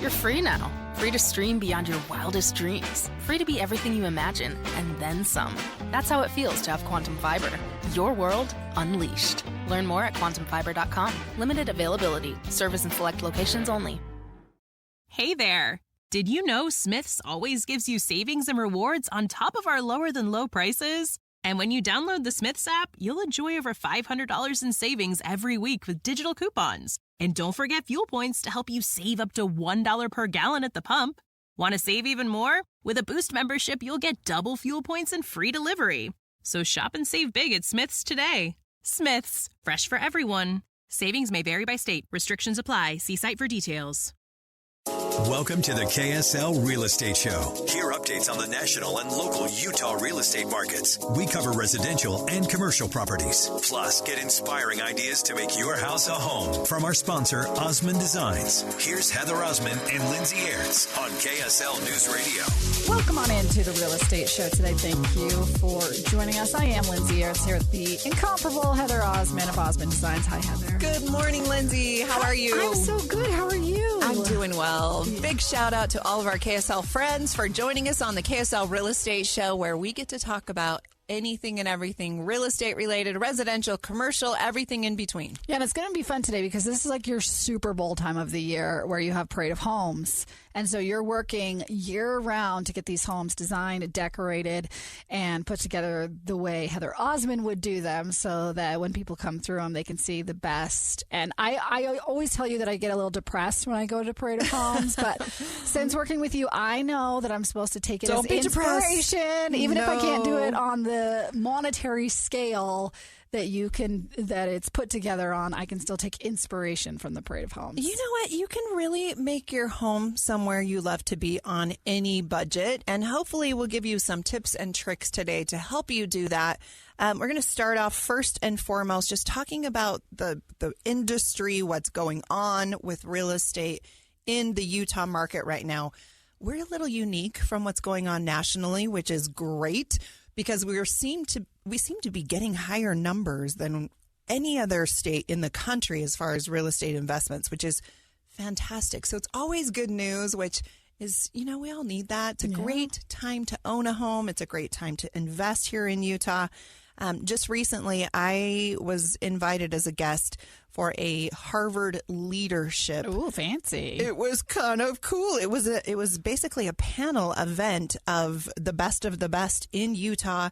You're free now. Free to stream beyond your wildest dreams. Free to be everything you imagine, and then some. That's how it feels to have Quantum Fiber. Your world unleashed. Learn more at quantumfiber.com. Limited availability. Service in select locations only. Hey there. Did you know Smith's always gives you savings and rewards on top of our lower than low prices? And when you download the Smith's app, you'll enjoy over $500 in savings every week with digital coupons. And don't forget fuel points to help you save up to $1 per gallon at the pump. Want to save even more? With a Boost membership, you'll get double fuel points and free delivery. So shop and save big at Smith's today. Smith's, fresh for everyone. Savings may vary by state. Restrictions apply. See site for details. Welcome to the KSL Real Estate Show. Hear updates on the national and local Utah real estate markets. We cover residential and commercial properties. Plus, get inspiring ideas to make your house a home from our sponsor, Osmond Designs. Here's Heather Osmond and Lindsay Aerts on KSL News Radio. Welcome on into the Real Estate Show today. Thank you for joining us. I am Lindsay Aerts here at the incomparable Heather Osmond of Osmond Designs. Hi, Heather. Good morning, Lindsay. How are you? I'm so good. How are you? I'm doing well. Big shout out to all of our KSL friends for joining us on the KSL Real Estate Show, where we get to talk about anything and everything real estate related, residential, commercial, everything in between. Yeah, and it's going to be fun today because this is like your Super Bowl time of the year where you have Parade of Homes. And so you're working year round to get these homes designed, decorated, and put together the way Heather Osmond would do them so that when people come through them, they can see the best. And I always tell you that I get a little depressed when I go to Parade of Homes, but since working with you, I know that I'm supposed to take it as inspiration, even if I can't do it on the monetary scale that it's put together on. I can still take inspiration from the Parade of Homes. You know what? You can really make your home somewhere you love to be on any budget, and hopefully we'll give you some tips and tricks today to help you do that. We're going to start off first and foremost just talking about the industry, what's going on with real estate in the Utah market right now. We're a little unique from what's going on nationally, which is great, because we seem to be getting higher numbers than any other state in the country as far as real estate investments, which is fantastic. So it's always good news, which is, we all need that. It's a great time to own a home. It's a great time to invest here in Utah. Just recently, I was invited as a guest for a Harvard leadership. Ooh, fancy. It was kind of cool. It was basically a panel event of the best in Utah,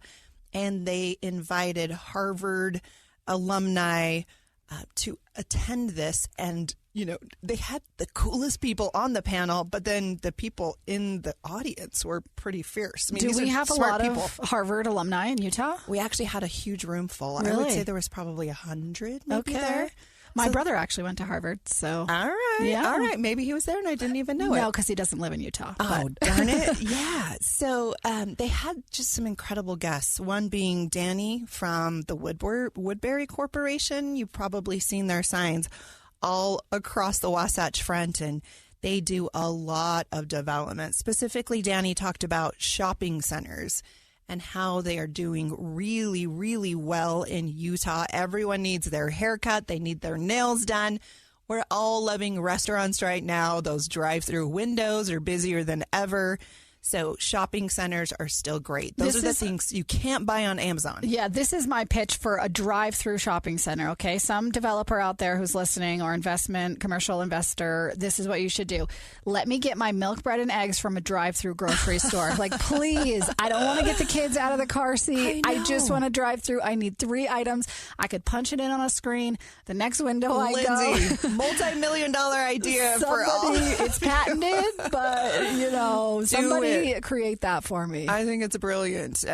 and they invited Harvard alumni to attend this. And, they had the coolest people on the panel, but then the people in the audience were pretty fierce. I mean, do we have a lot of Harvard alumni in Utah? We actually had a huge room full. Really? I would say there was probably 100 maybe there. My brother actually went to Harvard, so. All right. Yeah. All right. Maybe he was there and I didn't even know it. No, because he doesn't live in Utah. Oh, darn it. Yeah. So they had just some incredible guests, one being Danny from the Woodbury Corporation. You've probably seen their signs all across the Wasatch Front, and they do a lot of development. Specifically, Danny talked about shopping centers and how they are doing really, really well in Utah. Everyone needs their haircut. They need their nails done. We're all loving restaurants right now. Those drive-through windows are busier than ever. So shopping centers are still great. Those are the things you can't buy on Amazon. Yeah, this is my pitch for a drive-through shopping center, okay? Some developer out there who's listening or commercial investor, this is what you should do. Let me get my milk, bread, and eggs from a drive-through grocery store. Like, please, I don't want to get the kids out of the car seat. I just want to drive through. I need 3 items. I could punch it in on a screen. The next window Lindsay, I go. multi-million-dollar idea for all. It's patented, but, somebody create that for me. I think it's brilliant.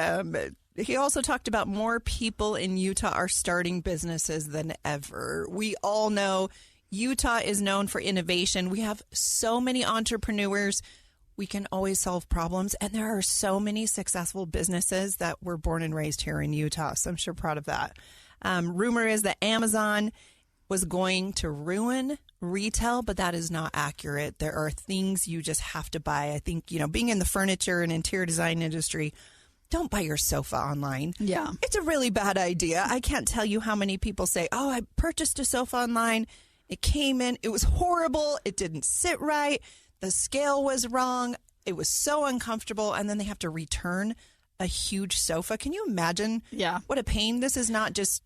He also talked about more people in Utah are starting businesses than ever. We all know Utah is known for innovation. We have so many entrepreneurs. We can always solve problems. And there are so many successful businesses that were born and raised here in Utah. So I'm sure proud of that. Rumor is that Amazon was going to ruin retail, but that is not accurate. There are things you just have to buy. I think, being in the furniture and interior design industry, don't buy your sofa online. Yeah. It's a really bad idea. I can't tell you how many people say, oh, I purchased a sofa online It came in. It was horrible. It didn't sit right. The scale was wrong. It was so uncomfortable. And then they have to return a huge sofa. Can you imagine what a pain? This is not just,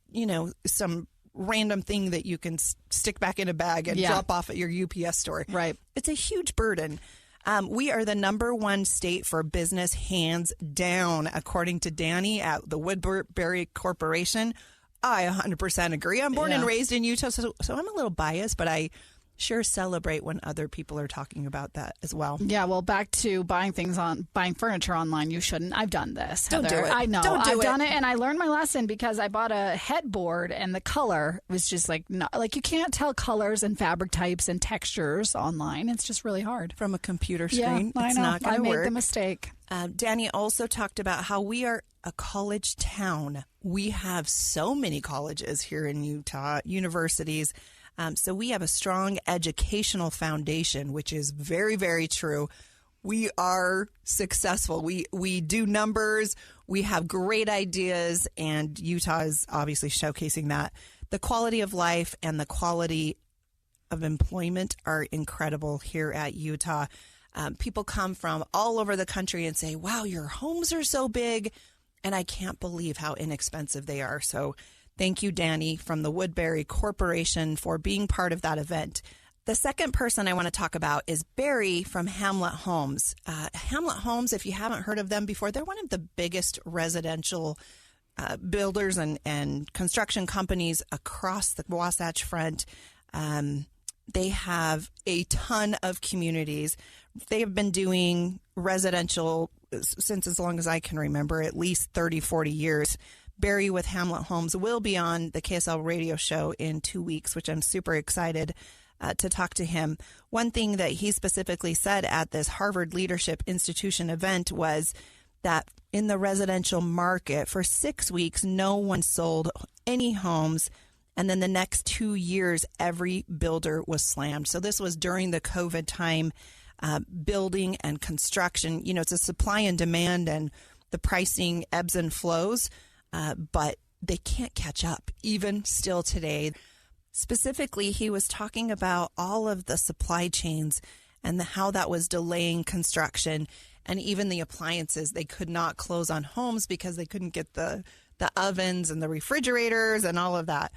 some random thing that you can stick back in a bag and drop off at your UPS store. Right. It's a huge burden. We are the #1 state for business, hands down, according to Danny at the Woodbury Corporation. I 100% agree. I'm born and raised in Utah, so I'm a little biased, but I sure celebrate when other people are talking about that as well. Yeah, well, back to buying furniture online. You shouldn't. I've done this. Don't do it. I know. I've done it, and I learned my lesson because I bought a headboard, and the color was just you can't tell colors and fabric types and textures online. It's just really hard. From a computer screen, I it's know. not going to work. I made the mistake. Danny also talked about how we are a college town. We have so many colleges here in Utah, universities. So we have a strong educational foundation, which is very, very true. We are successful. We do numbers. We have great ideas, and Utah is obviously showcasing that. The quality of life and the quality of employment are incredible here at Utah. People come from all over the country and say, wow, your homes are so big, and I can't believe how inexpensive they are. So thank you, Danny, from the Woodbury Corporation for being part of that event. The second person I want to talk about is Barry from Hamlet Homes. Hamlet Homes, if you haven't heard of them before, they're one of the biggest residential builders and construction companies across the Wasatch Front. They have a ton of communities. They have been doing residential since as long as I can remember, at least 30, 40 years. Barry with Hamlet Homes will be on the KSL radio show in 2 weeks, which I'm super excited to talk to him. One thing that he specifically said at this Harvard Leadership Institution event was that in the residential market for 6 weeks, no one sold any homes. And then the next 2 years, every builder was slammed. So this was during the COVID time, building and construction. It's a supply and demand, and the pricing ebbs and flows. But they can't catch up, even still today. Specifically, he was talking about all of the supply chains and how that was delaying construction, and even the appliances. They could not close on homes because they couldn't get the ovens and the refrigerators and all of that.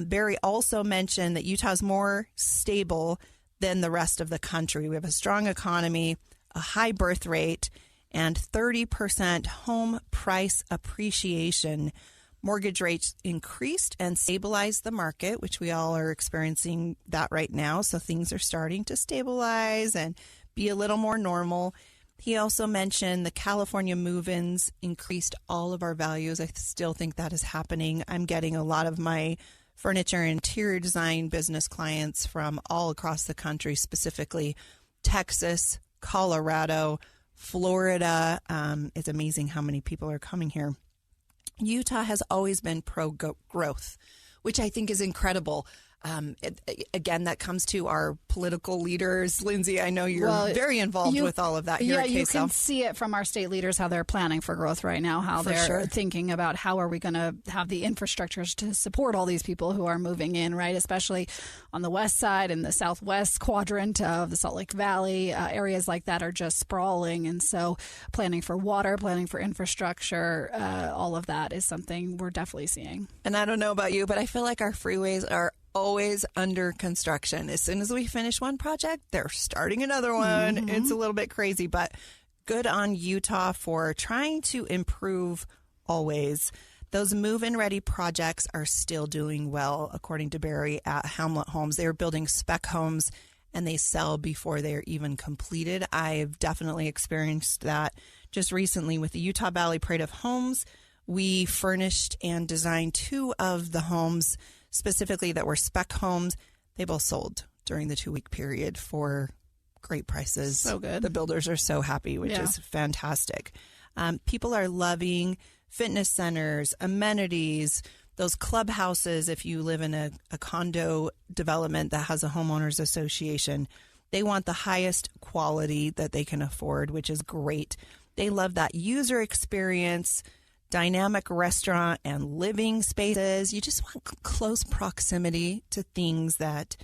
Barry also mentioned that Utah's more stable than the rest of the country. We have a strong economy, a high birth rate, and 30% home price appreciation. Mortgage rates increased and stabilized the market, which we all are experiencing that right now. So things are starting to stabilize and be a little more normal. He also mentioned the California move-ins increased all of our values. I still think that is happening. I'm getting a lot of my furniture and interior design business clients from all across the country, specifically Texas, Colorado, Florida. It's amazing how many people are coming here. Utah has always been pro-growth, which I think is incredible. Again, that comes to our political leaders. Lindsay, I know you're very involved with all of that here at KSL. You can see it from our state leaders, how they're planning for growth right now, how they're thinking about how are we going to have the infrastructures to support all these people who are moving in, right? Especially on the west side and the southwest quadrant of the Salt Lake Valley. Areas like that are just sprawling. And so planning for water, planning for infrastructure, all of that is something we're definitely seeing. And I don't know about you, but I feel like our freeways are always under construction. As soon as we finish one project, they're starting another one. Mm-hmm. It's a little bit crazy, but good on Utah for trying to improve always. Those move-in ready projects are still doing well, according to Barry at Hamlet Homes. They're building spec homes and they sell before they're even completed. I've definitely experienced that just recently with the Utah Valley Parade of Homes. We furnished and designed 2 of the homes specifically that were spec homes. They both sold during the 2-week period for great prices. So good. The builders are so happy, which is fantastic. People are loving fitness centers, amenities, those clubhouses. If you live in a condo development that has a homeowners association, they want the highest quality that they can afford, which is great. They love that user experience, dynamic restaurant and living spaces. You just want close proximity to things that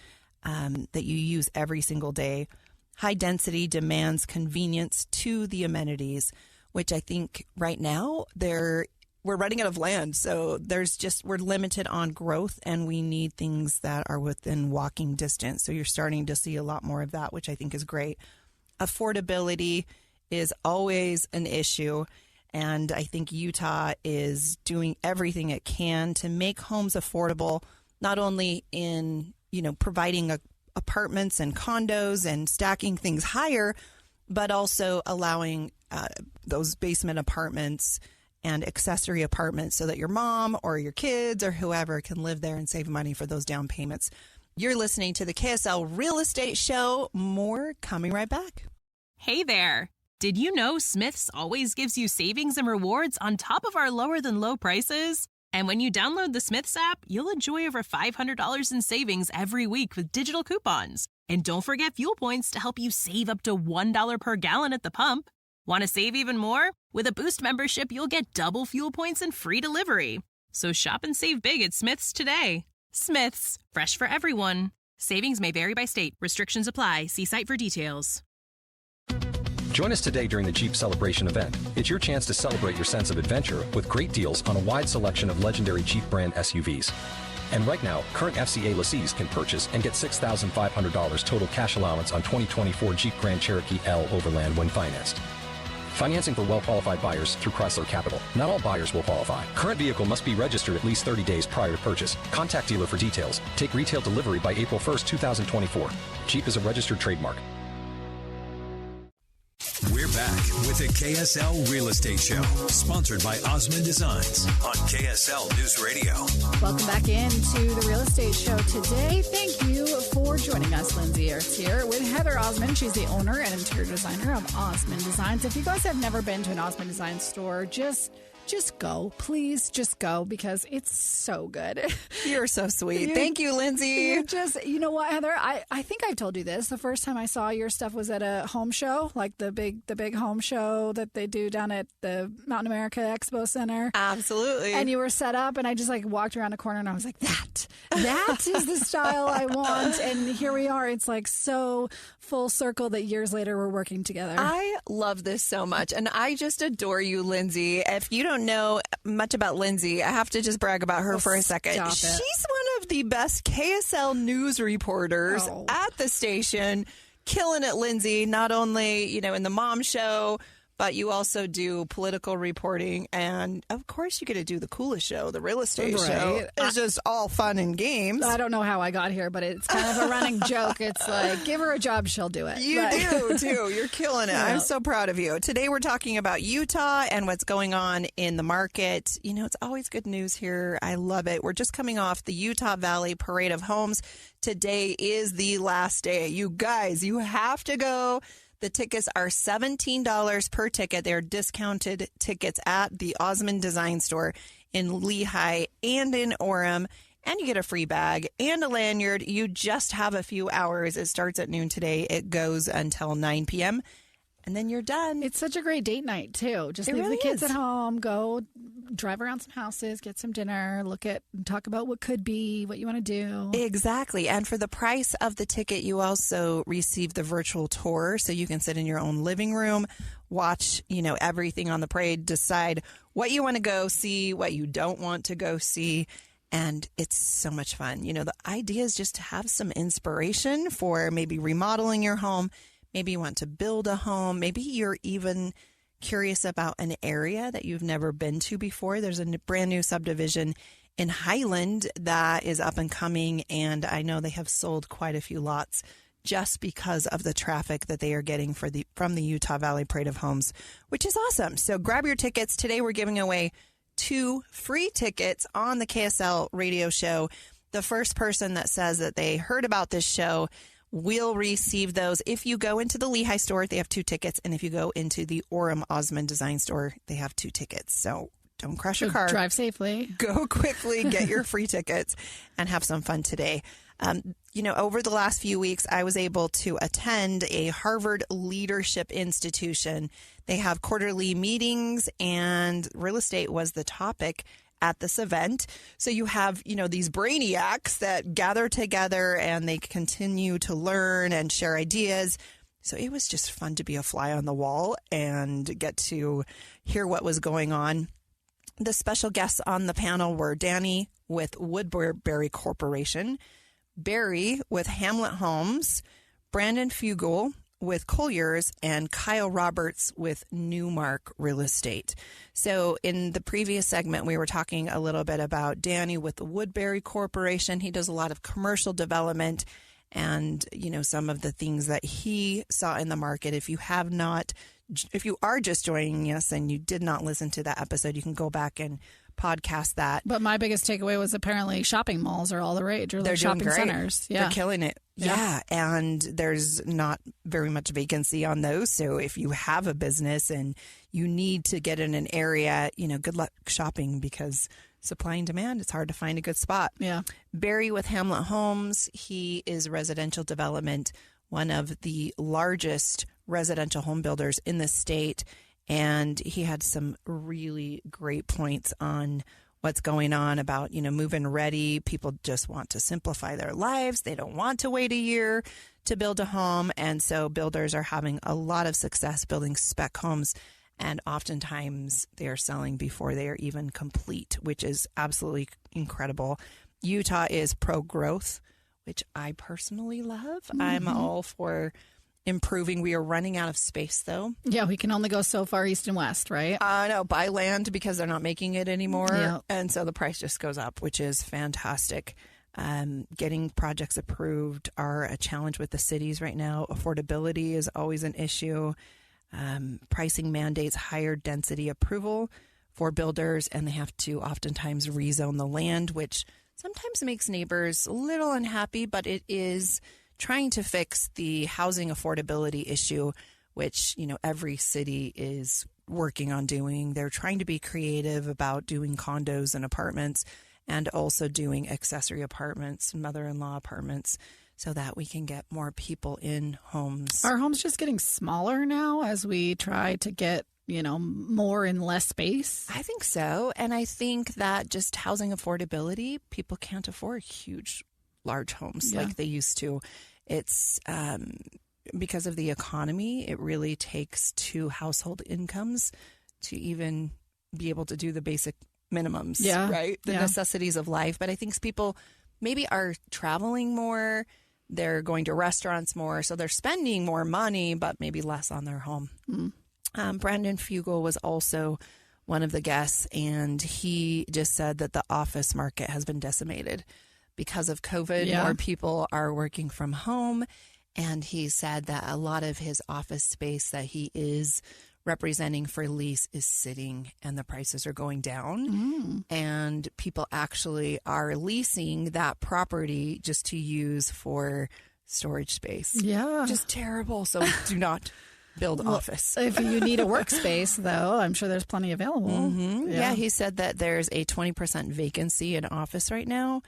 you use every single day. High density demands convenience to the amenities, which I think right now we're running out of land. So we're limited on growth, and we need things that are within walking distance. So you're starting to see a lot more of that, which I think is great. Affordability is always an issue. And I think Utah is doing everything it can to make homes affordable, not only in, providing apartments and condos and stacking things higher, but also allowing those basement apartments and accessory apartments so that your mom or your kids or whoever can live there and save money for those down payments. You're listening to the KSL Real Estate Show. More coming right back. Hey there. Did you know Smith's always gives you savings and rewards on top of our lower than low prices? And when you download the Smith's app, you'll enjoy over $500 in savings every week with digital coupons. And don't forget fuel points to help you save up to $1 per gallon at the pump. Want to save even more? With a Boost membership, you'll get double fuel points and free delivery. So shop and save big at Smith's today. Smith's, fresh for everyone. Savings may vary by state. Restrictions apply. See site for details. Join us today during the Jeep Celebration event. It's your chance to celebrate your sense of adventure with great deals on a wide selection of legendary Jeep brand SUVs. And right now, current FCA lessees can purchase and get $6,500 total cash allowance on 2024 Jeep Grand Cherokee L Overland when financed. Financing for well-qualified buyers through Chrysler Capital. Not all buyers will qualify. Current vehicle must be registered at least 30 days prior to purchase. Contact dealer for details. Take retail delivery by April 1st, 2024. Jeep is a registered trademark. We're back with the KSL Real Estate Show, sponsored by Osmond Designs on KSL News Radio. Welcome back into the Real Estate Show today. Thank you for joining us. Lindsay Aerts here with Heather Osmond. She's the owner and interior designer of Osmond Designs. If you guys have never been to an Osmond Design store, just go. Please just go, because it's so good. You're so sweet. Thank you, Lindsay. You know what, Heather? I think I've told you this. The first time I saw your stuff was at a home show, like the big home show that they do down at the Mountain America Expo Center. Absolutely. And you were set up, and I just walked around the corner, and I was like, that is the style I want. And here we are. It's so full circle that years later we're working together. I love this so much, and I just adore you, Lindsay. If you don't know much about Lindsay, I have to just brag about her for a second. She's one of the best KSL news reporters at the station. Killing it, Lindsay. Not only, in the mom show, but you also do political reporting. And, of course, you get to do the coolest show, the real estate show. It's just all fun and games. I don't know how I got here, but it's kind of a running joke. It's give her a job, she'll do it. You do, too. You're killing it. Yeah. I'm so proud of you. Today, we're talking about Utah and what's going on in the market. It's always good news here. I love it. We're just coming off the Utah Valley Parade of Homes. Today is the last day. You guys, you have to go. The tickets are $17 per ticket. They're discounted tickets at the Osmond Design store in Lehigh and in Orem. And you get a free bag and a lanyard. You just have a few hours. It starts at noon today. It goes until 9 p.m. And then you're done. It's such a great date night, too. Just leave the kids at home, go drive around some houses, get some dinner, talk about what could be, what you want to do. Exactly. And for the price of the ticket, you also receive the virtual tour. So you can sit in your own living room, watch, everything on the parade, decide what you want to go see, what you don't want to go see. And it's so much fun. The idea is just to have some inspiration for maybe remodeling your home. Maybe you want to build a home. Maybe you're even curious about an area that you've never been to before. There's a brand new subdivision in Highland that is up and coming, and I know they have sold quite a few lots just because of the traffic that they are getting from the Utah Valley Parade of Homes, which is awesome. So grab your tickets. Today we're giving away 2 free tickets on the KSL radio show. The first person that says that they heard about this show will receive those. If you go into the Lehigh store, they have 2 tickets. And if you go into the Orem Osmond Design store, they have 2 tickets. So don't crash your car. Drive safely. Go quickly, get your free tickets, and have some fun today. Over the last few weeks, I was able to attend a Harvard Leadership Institution. They have quarterly meetings, and real estate was the topic at this event. So you have, these brainiacs that gather together and they continue to learn and share ideas. So it was just fun to be a fly on the wall and get to hear what was going on. The special guests on the panel were Danny with Woodbury Corporation, Barry with Hamlet Homes, Brandon Fugel with Colliers, and Kyle Roberts with Newmark Real Estate. So in the previous segment, we were talking a little bit about Danny with the Woodbury Corporation. He does a lot of commercial development and, some of the things that he saw in the market. If you are just joining us and you did not listen to that episode, you can go back and podcast that. But my biggest takeaway was apparently shopping malls are all the rage, or they're shopping doing great. centers. Yeah. They're killing it. Yeah. And there's not very much vacancy on those. So if you have a business and you need to get in an area, good luck shopping, because supply and demand, it's hard to find a good spot. Yeah. Barry with Hamlet Homes, he is residential development, one of the largest residential home builders in the state. And he had some really great points on what's going on about, move-in ready. People just want to simplify their lives. They don't want to wait a year to build a home. And so builders are having a lot of success building spec homes. And oftentimes they are selling before they are even complete, which is absolutely incredible. Utah is pro-growth, which I personally love. Mm-hmm. I'm all for improving. We are running out of space, though. Yeah, we can only go so far east and west, right? No, buy land because they're not making it anymore. Yeah. And so the price just goes up, which is fantastic. Getting projects approved are a challenge with the cities right now. Affordability is always an issue. Pricing mandates higher density approval for builders, and they have to oftentimes rezone the land, which sometimes makes neighbors a little unhappy, but it is trying to fix the housing affordability issue, which, every city is working on doing. They're trying to be creative about doing condos and apartments, and also doing accessory apartments, mother-in-law apartments, so that we can get more people in homes. Are homes just getting smaller now as we try to get, more in less space? I think so. And I think that just housing affordability, people can't afford huge, large homes like they used to. It's because of the economy, it really takes two household incomes to even be able to do the basic minimums, right? The necessities of life. But I think people maybe are traveling more. They're going to restaurants more. So they're spending more money, but maybe less on their home. Mm. Brandon Fugel was also one of the guests, and he just said that the office market has been decimated because of COVID. More people are working from home. And he said that a lot of his office space that he is representing for lease is sitting and the prices are going down. Mm. And people actually are leasing that property just to use for storage space. Yeah. Just terrible. So do not build office. If you need a workspace, though, I'm sure there's plenty available. Mm-hmm. Yeah, he said that there's a 20% vacancy in office right now.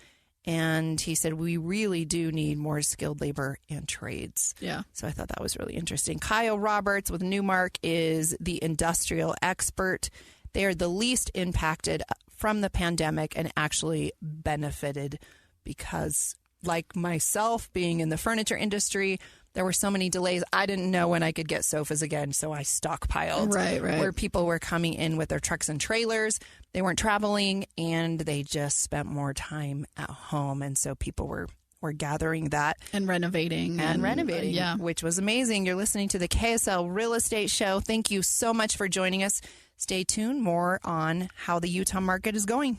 And he said, we really do need more skilled labor and trades. Yeah. So I thought that was really interesting. Kyle Roberts with Newmark is the industrial expert. They are the least impacted from the pandemic and actually benefited because, like myself, being in the furniture industry, there were so many delays. I didn't know when I could get sofas again, so I stockpiled. Right. Where people were coming in with their trucks and trailers. They weren't traveling, and they just spent more time at home. And so people were gathering that. And renovating. Which was amazing. You're listening to the KSL Real Estate Show. Thank you so much for joining us. Stay tuned. More on how the Utah market is going.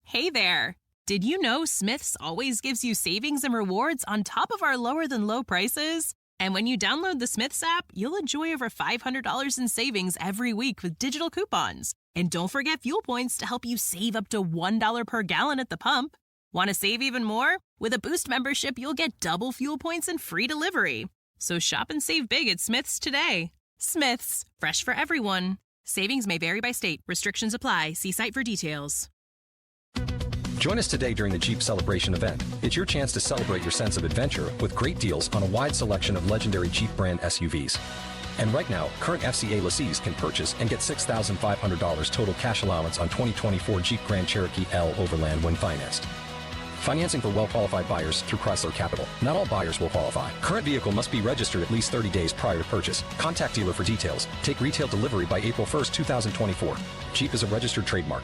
Hey there. Did you know Smith's always gives you savings and rewards on top of our lower than low prices? And when you download the Smith's app, you'll enjoy over $500 in savings every week with digital coupons. And don't forget fuel points to help you save up to $1 per gallon at the pump. Want to save even more? With a Boost membership, you'll get double fuel points and free delivery. So shop and save big at Smith's today. Smith's, fresh for everyone. Savings may vary by state. Restrictions apply. See site for details. Join us today during the Jeep Celebration event. It's your chance to celebrate your sense of adventure with great deals on a wide selection of legendary Jeep brand SUVs. And right now, current FCA lessees can purchase and get $6,500 total cash allowance on 2024 Jeep Grand Cherokee L Overland when financed. Financing for well-qualified buyers through Chrysler Capital. Not all buyers will qualify. Current vehicle must be registered at least 30 days prior to purchase. Contact dealer for details. Take retail delivery by April 1st, 2024. Jeep is a registered trademark.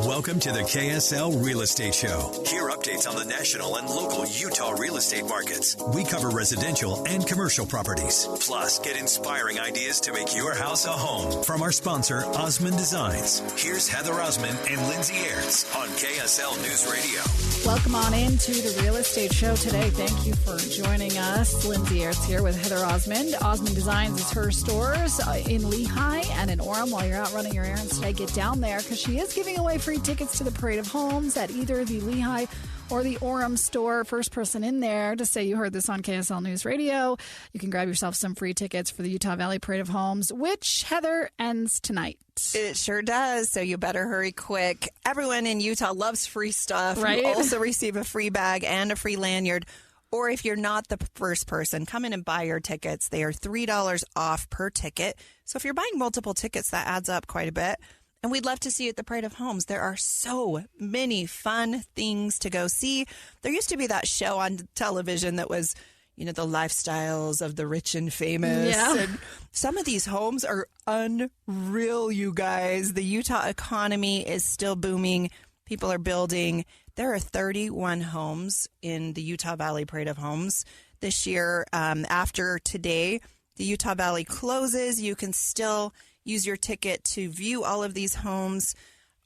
Welcome to the KSL Real Estate Show. Hear updates on the national and local Utah real estate markets. We cover residential and commercial properties. Plus, get inspiring ideas to make your house a home from our sponsor, Osmond Designs. Here's Heather Osmond and Lindsay Aerts on KSL News Radio. Welcome on into the Real Estate Show today. Thank you for joining us. Lindsay Aerts here with Heather Osmond. Osmond Designs is her stores in Lehigh and in Orem. While you're out running your errands today, get down there because she is giving away free tickets to the Parade of Homes at either the Lehigh or the Orem store. First person in there to say you heard this on KSL News Radio. You can grab yourself some free tickets for the Utah Valley Parade of Homes, which, Heather, ends tonight. It sure does, so you better hurry quick. Everyone in Utah loves free stuff. Right? You also receive a free bag and a free lanyard. Or if you're not the first person, come in and buy your tickets. They are $3 off per ticket. So if you're buying multiple tickets, that adds up quite a bit. And we'd love to see you at the Parade of Homes. There are so many fun things to go see. There used to be that show on television that was, you know, the lifestyles of the rich and famous. Yeah. And some of these homes are unreal, you guys. The Utah economy is still booming. People are building. There are 31 homes in the Utah Valley Parade of Homes this year. After today, the Utah Valley closes. You can still use your ticket to view all of these homes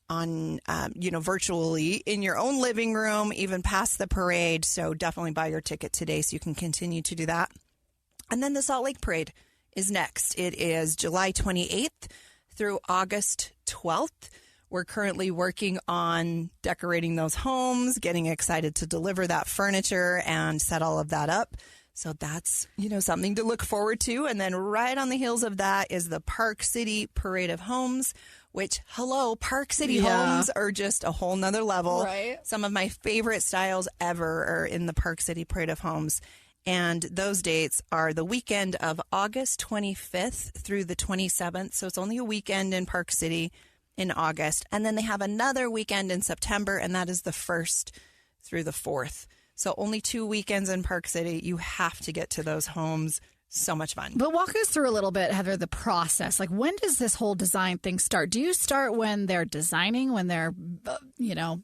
on, virtually in your own living room, even past the parade. So definitely buy your ticket today so you can continue to do that. And then the Salt Lake Parade is next. It is July 28th through August 12th. We're currently working on decorating those homes, getting excited to deliver that furniture and set all of that up. So that's, something to look forward to. And then right on the heels of that is the Park City Parade of Homes, which, Park City homes are just a whole nother level. Right. Some of my favorite styles ever are in the Park City Parade of Homes. And those dates are the weekend of August 25th through the 27th. So it's only a weekend in Park City in August. And then they have another weekend in September, and that is the 1st through the 4th. So only 2 weekends in Park City. You have to get to those homes. So much fun. But walk us through a little bit, Heather, the process. Like, when does this whole design thing start? Do you start when they're designing, when they're,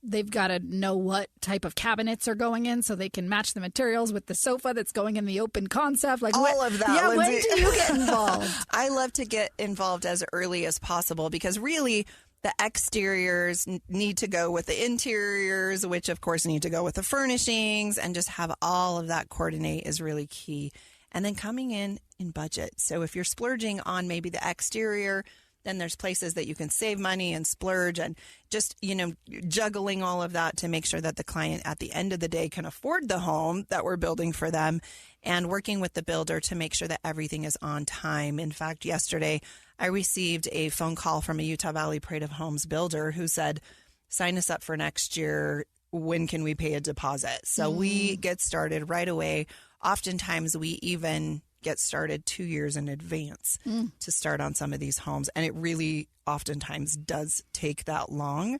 they've got to know what type of cabinets are going in so they can match the materials with the sofa that's going in the open concept? Like all of that, Yeah, Lindsay. when do you get involved? I love to get involved as early as possible because really the exteriors need to go with the interiors, which of course need to go with the furnishings, and just have all of that coordinate is really key. And then coming in budget. So if you're splurging on maybe the exterior, then there's places that you can save money and splurge and just, juggling all of that to make sure that the client at the end of the day can afford the home that we're building for them, and working with the builder to make sure that everything is on time. In fact, yesterday I received a phone call from a Utah Valley Parade of Homes builder who said, sign us up for next year. When can we pay a deposit? So we get started right away. Oftentimes we even get started 2 years in advance to start on some of these homes. And it really oftentimes does take that long,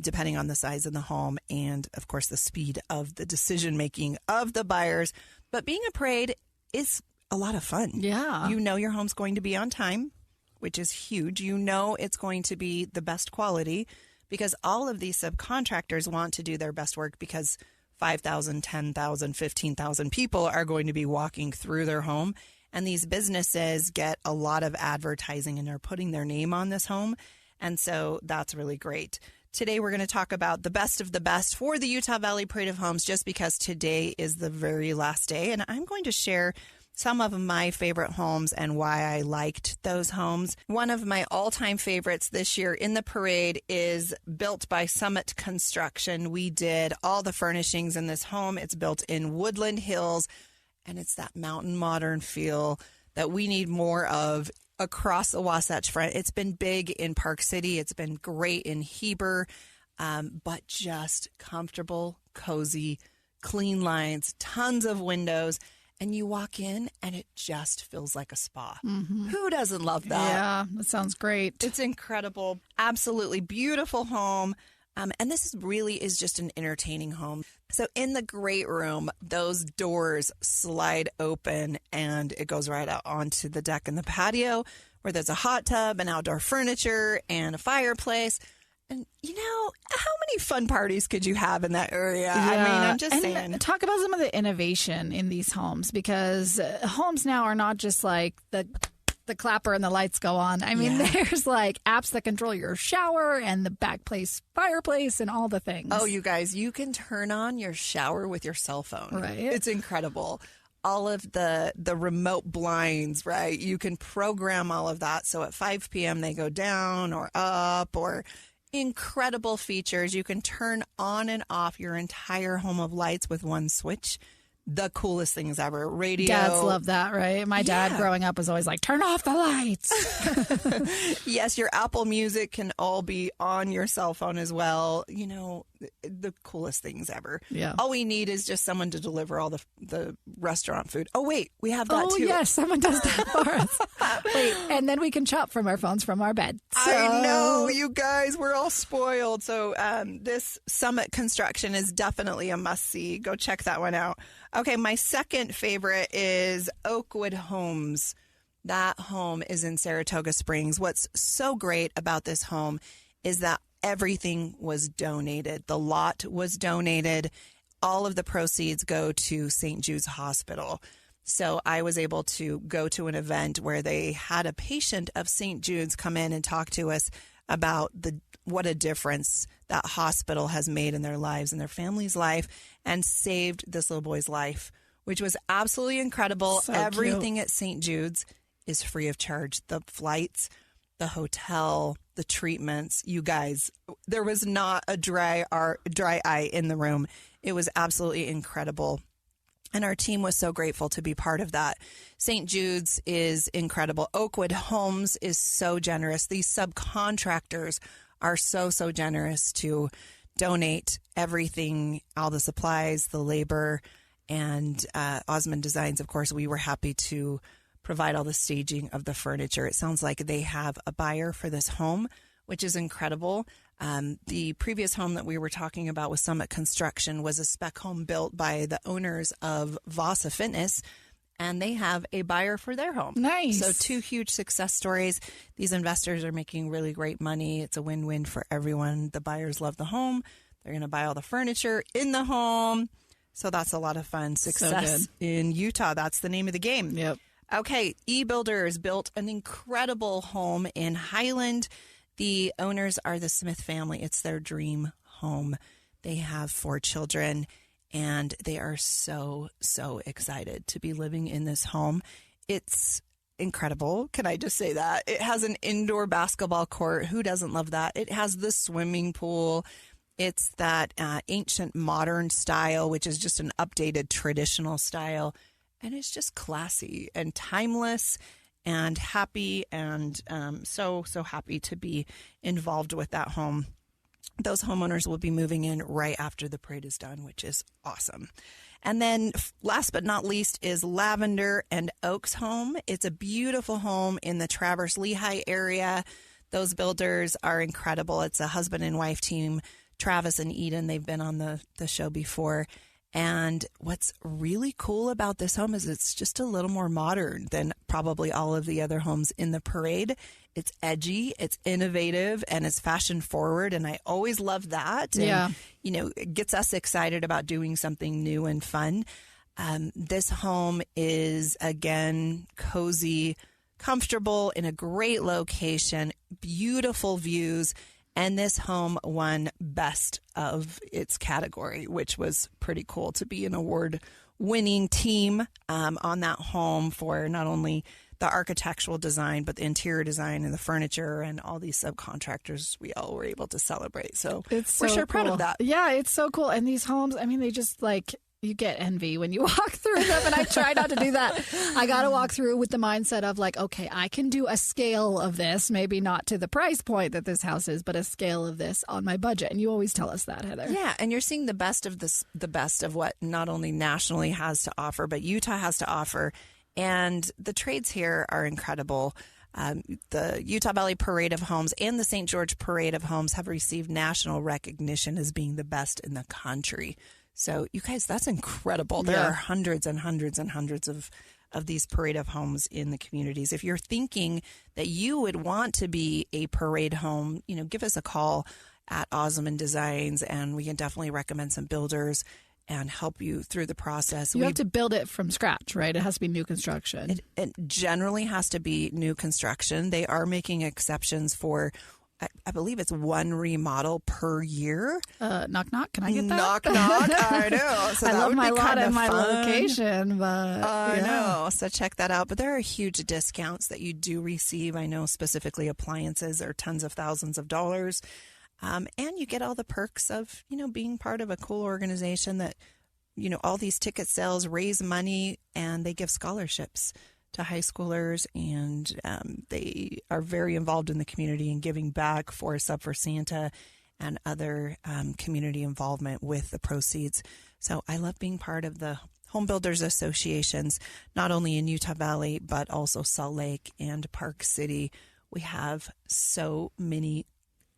depending on the size of the home and, of course, the speed of the decision-making of the buyers. But being a parade is a lot of fun. Yeah. Your home's going to be on time, which is huge. It's going to be the best quality because all of these subcontractors want to do their best work because 5,000, 10,000, 15,000 people are going to be walking through their home. And these businesses get a lot of advertising and are putting their name on this home. And so that's really great. Today, we're going to talk about the best of the best for the Utah Valley Parade of Homes, just because today is the very last day. And I'm going to share some of my favorite homes and why I liked those homes. One of my all-time favorites this year in the parade is built by Summit Construction. We did all the furnishings in this home. It's built in Woodland Hills, and it's that mountain modern feel that we need more of across the Wasatch Front. It's been big in Park City. It's been great in Heber, but just comfortable, cozy, clean lines, tons of windows. And you walk in and it just feels like a spa. Mm-hmm. Who doesn't love that? Yeah, that sounds great. It's incredible. Absolutely beautiful home. And this really is just an entertaining home. So in the great room, those doors slide open and it goes right out onto the deck and the patio where there's a hot tub and outdoor furniture and a fireplace. And, how many fun parties could you have in that area? Yeah. I mean, I'm just saying. Talk about some of the innovation in these homes, because homes now are not just like the clapper and the lights go on. I mean, there's like apps that control your shower and the backplace fireplace and all the things. Oh, you guys, you can turn on your shower with your cell phone. Right. It's incredible. All of the remote blinds, right? You can program all of that. So at 5 p.m. they go down or up, or incredible features. You can turn on and off your entire home of lights with one switch. The coolest things ever. Radio. Dads love that, right? My dad growing up was always like, turn off the lights. Yes, your Apple Music can all be on your cell phone as well. The coolest things ever. Yeah. All we need is just someone to deliver all the restaurant food. Oh, wait, we have that too. Oh, yes, someone does that for us. Wait, and then we can shop from our phones from our bed. I know, you guys, we're all spoiled. So this Summit construction is definitely a must-see. Go check that one out. Okay, my second favorite is Oakwood Homes. That home is in Saratoga Springs. What's so great about this home is that everything was donated. The lot was donated. All of the proceeds go to St. Jude's Hospital. So I was able to go to an event where they had a patient of St. Jude's come in and talk to us about what a difference that hospital has made in their lives and their family's life, and saved this little boy's life, which was absolutely incredible. So everything at St. Jude's is free of charge. The flights, the hotel, the treatments. You guys, there was not a dry eye in the room. It was absolutely incredible. And our team was so grateful to be part of that. St. Jude's is incredible. Oakwood Homes is so generous. These subcontractors are so generous to donate everything, all the supplies, the labor, and Osmond Designs, of course, we were happy to provide all the staging of the furniture. It sounds like they have a buyer for this home, which is incredible. The previous home that we were talking about with Summit Construction was a spec home built by the owners of Vasa Fitness, and they have a buyer for their home. Nice. So 2 huge success stories. These investors are making really great money. It's a win-win for everyone. The buyers love the home. They're going to buy all the furniture in the home. So that's a lot of fun. Success in Utah. That's the name of the game. Yep. Okay, eBuilders built an incredible home in Highland. The owners are the Smith family. It's their dream home. They have 4 children, and they are so excited to be living in this home. It's incredible. Can I just say that? It has an indoor basketball court. Who doesn't love that? It has the swimming pool. It's that ancient modern style, which is just an updated traditional style. And it's just classy and timeless and happy, and so happy to be involved with that home. Those homeowners will be moving in right after the parade is done, which is awesome. And then last but not least is Lavender and Oaks Home. It's a beautiful home in the Traverse Lehigh area. Those builders are incredible. It's a husband and wife team, Travis and Eden. They've been on the show before. And what's really cool about this home is it's just a little more modern than probably all of the other homes in the parade. It's edgy, it's innovative, and it's fashion forward. And I always love that. Yeah. And, it gets us excited about doing something new and fun. This home is, again, cozy, comfortable, in a great location, beautiful views. And this home won best of its category, which was pretty cool to be an award-winning team on that home for not only the architectural design, but the interior design and the furniture and all these subcontractors we all were able to celebrate. So we're sure proud of that. Yeah, it's so cool. And these homes, I mean, they just you get envy when you walk through them, and I try not to do that. I got to walk through with the mindset of like, okay, I can do a scale of this, maybe not to the price point that this house is, but a scale of this on my budget. And you always tell us that, Heather. Yeah, and you're seeing the best of what not only nationally has to offer, but Utah has to offer. And the trades here are incredible. The Utah Valley Parade of Homes and the St. George Parade of Homes have received national recognition as being the best in the country. So, you guys, that's incredible. There are hundreds and hundreds and hundreds of these parade of homes in the communities. If you're thinking that you would want to be a parade home, give us a call at Osmond Designs, and we can definitely recommend some builders and help you through the process. You have to build it from scratch, right? It has to be new construction. It generally has to be new construction. They are making exceptions for, I believe it's one remodel per year. Knock, knock. Can I get that? Knock, knock. I know. So I love my lot and my fun. location, but I know. So check that out. But there are huge discounts that you do receive. I know specifically appliances are tens of thousands of dollars. And you get all the perks of, being part of a cool organization that, all these ticket sales raise money and they give scholarships to high schoolers. And they are very involved in the community and giving back for Sub for Santa and other community involvement with the proceeds. So I love being part of the Home Builders Associations, not only in Utah Valley, but also Salt Lake and Park City. We have so many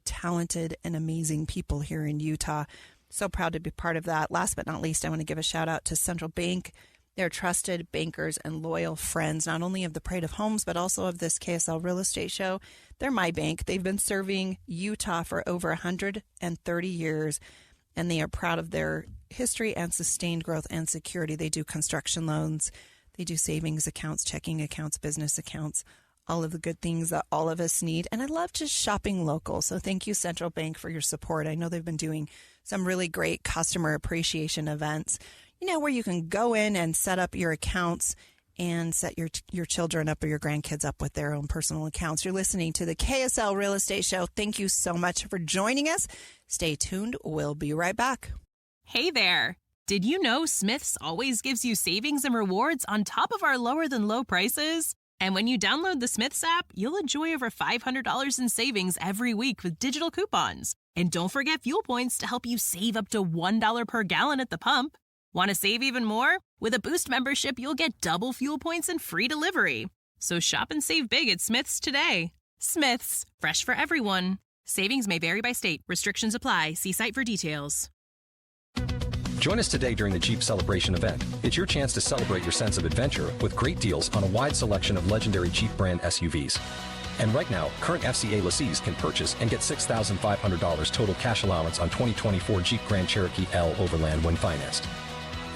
talented and amazing people here in Utah. So proud to be part of that. Last but not least, I want to give a shout out to Central Bank. They're trusted bankers and loyal friends, not only of the Parade of Homes, but also of this KSL Real Estate Show. They're my bank. They've been serving Utah for over 130 years, and they are proud of their history and sustained growth and security. They do construction loans. They do savings accounts, checking accounts, business accounts, all of the good things that all of us need. And I love just shopping local. So thank you, Central Bank, for your support. I know they've been doing some really great customer appreciation events, where you can go in and set up your accounts and set your children up or your grandkids up with their own personal accounts. You're listening to the KSL Real Estate Show. Thank you so much for joining us. Stay tuned. We'll be right back. Hey there. Did you know Smith's always gives you savings and rewards on top of our lower than low prices? And when you download the Smith's app, you'll enjoy over $500 in savings every week with digital coupons. And don't forget fuel points to help you save up to $1 per gallon at the pump. Want to save even more? With a Boost membership, you'll get double fuel points and free delivery. So shop and save big at Smith's today. Smith's, fresh for everyone. Savings may vary by state. Restrictions apply. See site for details. Join us today during the Jeep Celebration event. It's your chance to celebrate your sense of adventure with great deals on a wide selection of legendary Jeep brand SUVs. And right now, current FCA lessees can purchase and get $6,500 total cash allowance on 2024 Jeep Grand Cherokee L Overland when financed.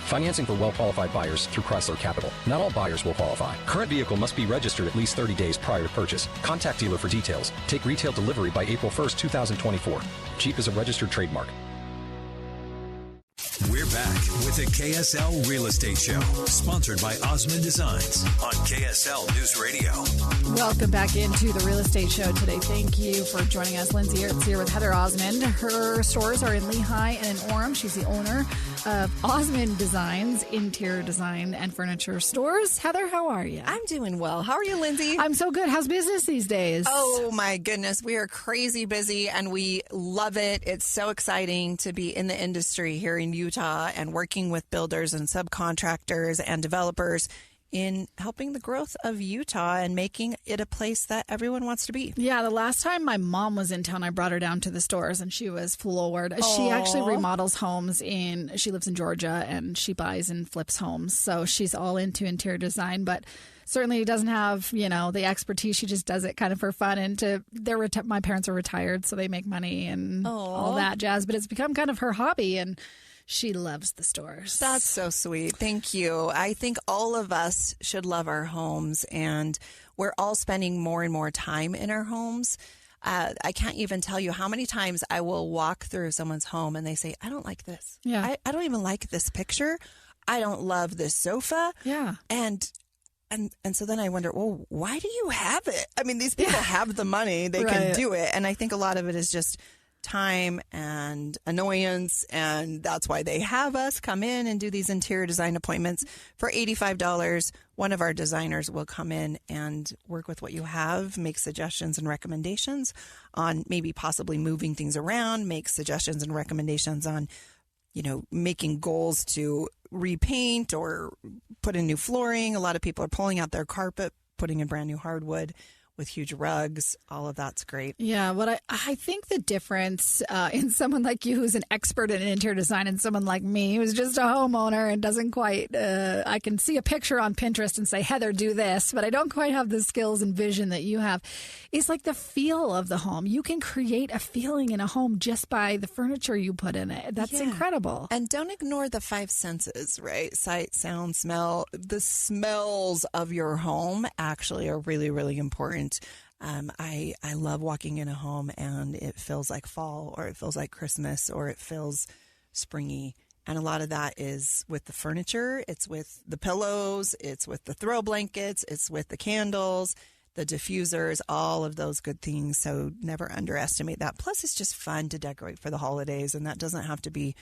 Financing for well-qualified buyers through Chrysler Capital. Not all buyers will qualify. Current vehicle must be registered at least 30 days prior to purchase. Contact dealer for details. Take retail delivery by April 1st, 2024. Jeep is a registered trademark. We're back with the KSL Real Estate Show, sponsored by Osmond Designs on KSL News Radio. Welcome back into the Real Estate Show today. Thank you for joining us. Lindsay Aerts here with Heather Osmond. Her stores are in Lehigh and in Orem. She's the owner of Osmond Designs, interior design and furniture stores. Heather, how are you? I'm doing well. How are you, Lindsay? I'm so good. How's business these days? Oh, my goodness. We are crazy busy and we love it. It's so exciting to be in the industry here in Utah and working with builders and subcontractors and developers in helping the growth of Utah and making it a place that everyone wants to be. Yeah, the last time my mom was in town, I brought her down to the stores and she was floored. Aww. She actually remodels homes she lives in Georgia and she buys and flips homes. So she's all into interior design, but certainly doesn't have, the expertise. She just does it kind of for fun. And my parents are retired, so they make money and all that jazz. But it's become kind of her hobby and she loves the stores. That's so sweet. Thank you. I think all of us should love our homes, and we're all spending more and more time in our homes. I can't even tell you how many times I will walk through someone's home and they say, I don't like this. Yeah. I don't even like this picture. I don't love this sofa. Yeah. And so then I wonder, well, why do you have it? I mean, these people have the money. They can do it. And I think a lot of it is just time and annoyance, and that's why they have us come in and do these interior design appointments. For $85, one of our designers will come in and work with what you have, make suggestions and recommendations on maybe possibly moving things around, make suggestions and recommendations on, making goals to repaint or put in new flooring. A lot of people are pulling out their carpet, putting in brand new hardwood with huge rugs. All of that's great. Yeah, what I think the difference in someone like you who's an expert in interior design and someone like me who's just a homeowner and doesn't quite, I can see a picture on Pinterest and say, Heather, do this, but I don't quite have the skills and vision that you have, is like the feel of the home. You can create a feeling in a home just by the furniture you put in it. That's incredible. And don't ignore the 5 senses, right? Sight, sound, smell. The smells of your home actually are really, really important. I love walking in a home and it feels like fall, or it feels like Christmas, or it feels springy. And a lot of that is with the furniture. It's with the pillows. It's with the throw blankets. It's with the candles, the diffusers, all of those good things. So never underestimate that. Plus, it's just fun to decorate for the holidays, and that doesn't have to be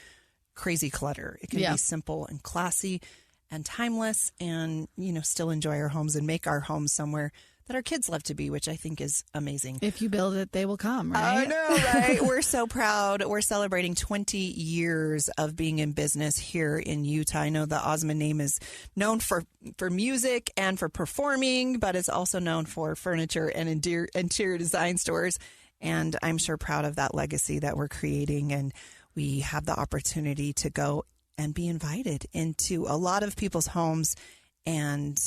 crazy clutter. It can be simple and classy and timeless, and, still enjoy our homes and make our homes somewhere that our kids love to be, which I think is amazing. If you build it, they will come, right? I know, right? We're so proud. We're celebrating 20 years of being in business here in Utah. I know the Osmond name is known for music and for performing, but it's also known for furniture and interior design stores. And I'm sure proud of that legacy that we're creating. And we have the opportunity to go and be invited into a lot of people's homes. And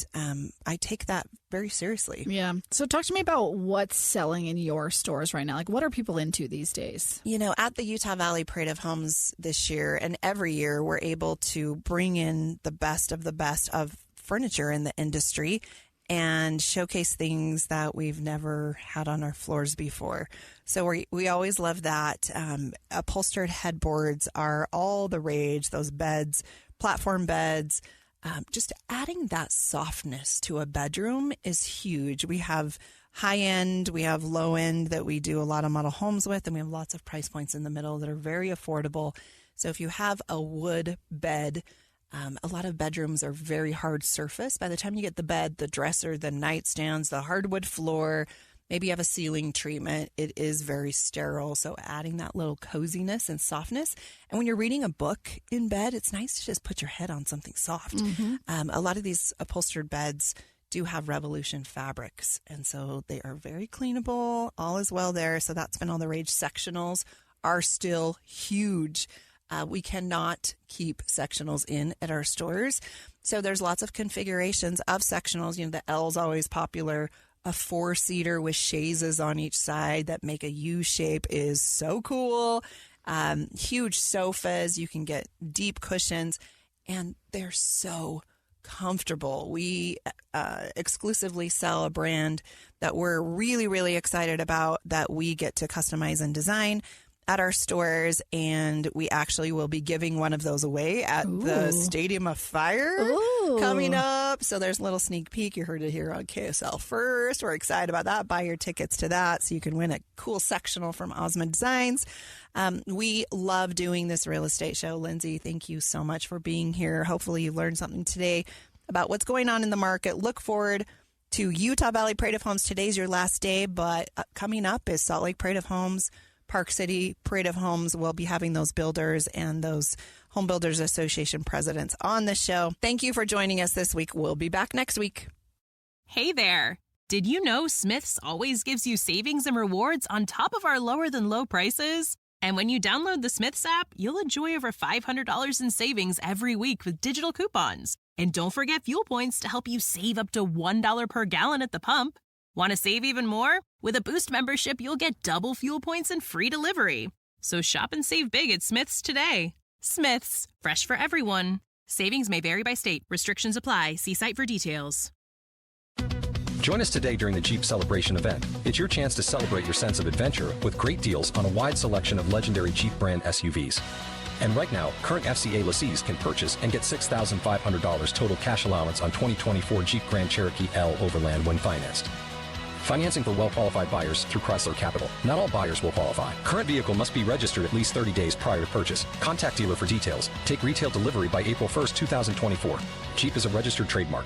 I take that very seriously. Yeah. So talk to me about what's selling in your stores right now. Like, what are people into these days? At the Utah Valley Parade of Homes this year, and every year, we're able to bring in the best of furniture in the industry and showcase things that we've never had on our floors before. So we always love that. Upholstered headboards are all the rage. Those beds, platform beds. Just adding that softness to a bedroom is huge. We have high end, we have low end that we do a lot of model homes with, and we have lots of price points in the middle that are very affordable. So if you have a wood bed, a lot of bedrooms are very hard surface. By the time you get the bed, the dresser, the nightstands, the hardwood floor, maybe you have a ceiling treatment, it is very sterile. So adding that little coziness and softness. And when you're reading a book in bed, it's nice to just put your head on something soft. Mm-hmm. A lot of these upholstered beds do have Revolution fabrics. And so they are very cleanable. All is well there. So that's been all the rage. Sectionals are still huge. We cannot keep sectionals in at our stores. So there's lots of configurations of sectionals. The L's always popular. A 4-seater with chaises on each side that make a U shape is so cool. Huge sofas. You can get deep cushions, and they're so comfortable. We exclusively sell a brand that we're really, really excited about that we get to customize and design at our stores, and we actually will be giving one of those away at the Stadium of Fire coming up. So there's a little sneak peek. You heard it here on KSL first. We're excited about that. Buy your tickets to that so you can win a cool sectional from Osmond Designs. We love doing this real estate show. Lindsay, thank you so much for being here. Hopefully you learned something today about what's going on in the market. Look forward to Utah Valley Parade of Homes. Today's your last day, but coming up is Salt Lake Parade of Homes, Park City Parade of Homes. Will be having those builders and those Home Builders Association presidents on the show. Thank you for joining us this week. We'll be back next week. Hey there. Did you know Smith's always gives you savings and rewards on top of our lower than low prices? And when you download the Smith's app, you'll enjoy over $500 in savings every week with digital coupons. And don't forget fuel points to help you save up to $1 per gallon at the pump. Want to save even more? With a Boost membership, you'll get double fuel points and free delivery. So shop and save big at Smith's today. Smith's, fresh for everyone. Savings may vary by state. Restrictions apply. See site for details. Join us today during the Jeep Celebration event. It's your chance to celebrate your sense of adventure with great deals on a wide selection of legendary Jeep brand SUVs. And right now, current FCA lessees can purchase and get $6,500 total cash allowance on 2024 Jeep Grand Cherokee L Overland when financed. Financing for well-qualified buyers through Chrysler Capital. Not all buyers will qualify. Current vehicle must be registered at least 30 days prior to purchase. Contact dealer for details. Take retail delivery by April 1st, 2024. Jeep is a registered trademark.